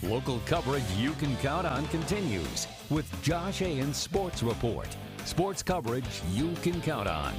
Local coverage you can count on continues with Josh Ayen's Sports Report. Sports coverage you can count on.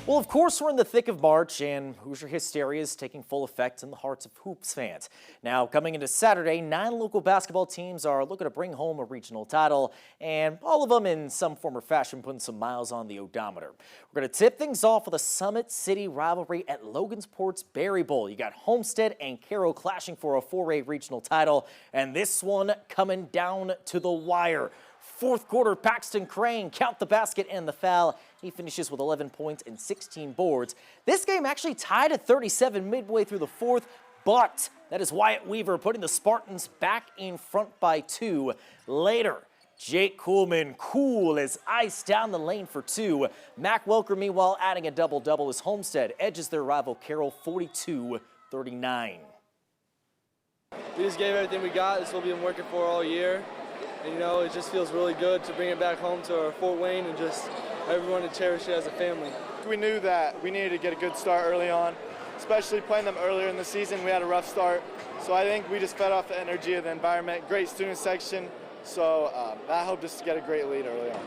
Well, of course, we're in the thick of March, and Hoosier hysteria is taking full effect in the hearts of Hoops fans. Now, coming into Saturday, 9 local basketball teams are looking to bring home a regional title, and all of them in some form or fashion putting some miles on the odometer. We're going to tip things off with a Summit City rivalry at Logansport's Berry Bowl. You got Homestead and Carroll clashing for a 4A regional title, and this one coming down to the wire. Fourth quarter, Paxton Crane count the basket and the foul. He finishes with 11 points and 16 boards. This game actually tied at 37 midway through the fourth, but that is Wyatt Weaver putting the Spartans back in front by 2 later. Jake Kuhlman cool as ice down the lane for 2. Mac Welker, meanwhile, adding a double-double as Homestead edges their rival Carroll 42-39. We just gave everything we got. It's what we've been working for all year. And, you know, it just feels really good to bring it back home to our Fort Wayne and just everyone to cherish it as a family. We knew that we needed to get a good start early on, especially playing them earlier in the season. We had a rough start, so I think we just fed off the energy of the environment. Great student section, so that helped us to get a great lead early on.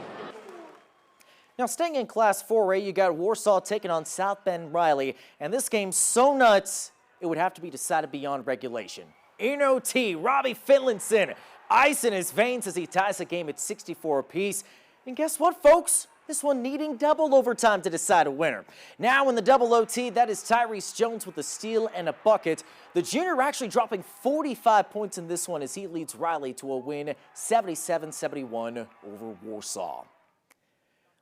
Now, staying in Class 4A, you got Warsaw taking on South Bend Riley, and this game's so nuts, it would have to be decided beyond regulation. In OT, Robbie Finlinson, ice in his veins as he ties the game at 64 apiece. And guess what, folks? This one needing double overtime to decide a winner. Now in the double OT, that is Tyrese Jones with a steal and a bucket. The junior actually dropping 45 points in this one as he leads Riley to a win 77-71 over Warsaw.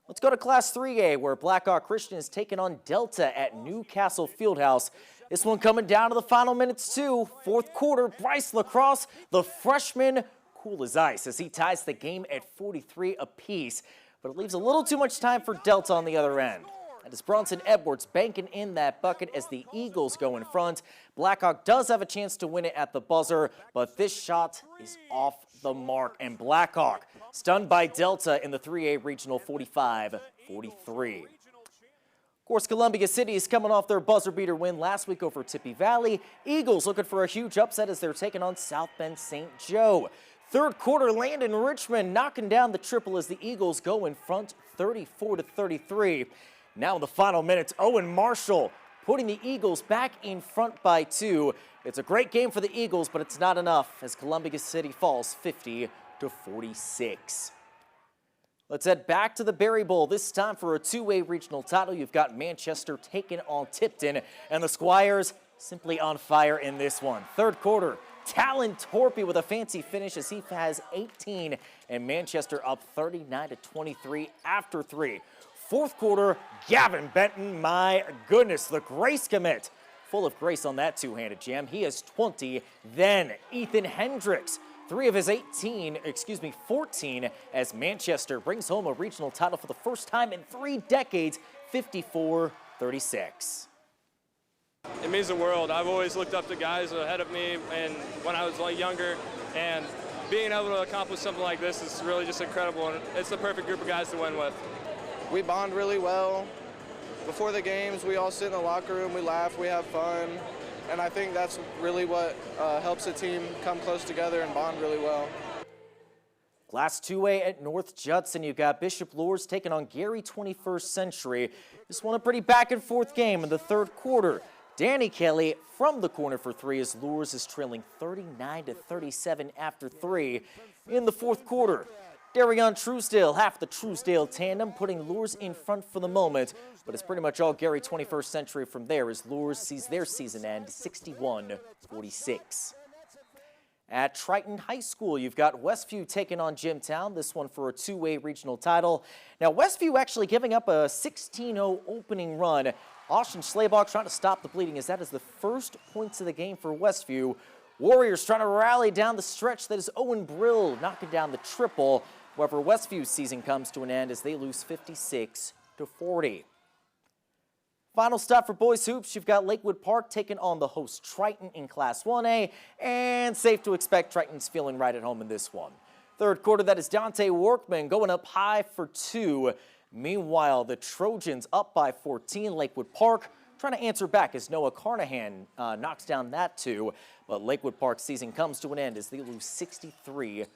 Let's go to Class 3A, where Blackhawk Christian is taking on Delta at Newcastle Fieldhouse. This one coming down to the final minutes, too. Fourth quarter, Bryce Lacrosse, the freshman, cool as ice as he ties the game at 43 apiece. But it leaves a little too much time for Delta on the other end. That is Bronson Edwards banking in that bucket as the Eagles go in front. Blackhawk does have a chance to win it at the buzzer, but this shot is off the mark. And Blackhawk stunned by Delta in the 3A Regional 45-43. Of course, Columbia City is coming off their buzzer beater win last week over Tippy Valley. Eagles looking for a huge upset as they're taking on South Bend St. Joe. Third quarter, Landon Richmond knocking down the triple as the Eagles go in front 34-33. Now in the final minutes, Owen Marshall putting the Eagles back in front by 2. It's a great game for the Eagles, but it's not enough as Columbia City falls 50-46. Let's head back to the Berry Bowl, this time for a 2A regional title. You've got Manchester taking on Tipton, and the Squires simply on fire in this one. Third quarter, Talon Torpy with a fancy finish as he has 18, and Manchester up 39-23 after 3. Fourth quarter, Gavin Benton, my goodness, the grace commit. Full of grace on that two-handed jam. He has 20. Then Ethan Hendricks, 3 of his 14, as Manchester brings home a regional title for the first time in 3 decades, 54-36. It means the world. I've always looked up to guys ahead of me and when I was younger, and being able to accomplish something like this is really just incredible, and it's the perfect group of guys to win with. We bond really well. Before the games, we all sit in the locker room, we laugh, we have fun, and I think that's really what helps a team come close together and bond really well. Class 2A at North Judson, you've got Bishop Luers taking on Gary 21st Century. This one a pretty back and forth game in the third quarter. Danny Kelly from the corner for 3 as Luers is trailing 39-37 after 3 in the fourth quarter. Darion Truesdale, half the Truesdale tandem, putting Luers in front for the moment, but it's pretty much all Gary 21st Century from there as Luers sees their season end 61-46. At Triton High School, you've got Westview taking on Jimtown, this one for a 2A regional title. Now, Westview actually giving up a 16-0 opening run. Austin Schlabach trying to stop the bleeding as that is the first points of the game for Westview. Warriors trying to rally down the stretch. That is Owen Brill knocking down the triple. However, Westview's season comes to an end as they lose 56-40. Final stop for boys hoops, you've got Lakewood Park taking on the host Triton in Class 1A, and safe to expect Triton's feeling right at home in this one. Third quarter, that is Dante Workman going up high for 2. Meanwhile, the Trojans up by 14. Lakewood Park trying to answer back as Noah Carnahan knocks down that two. But Lakewood Park's season comes to an end as they lose 63-40.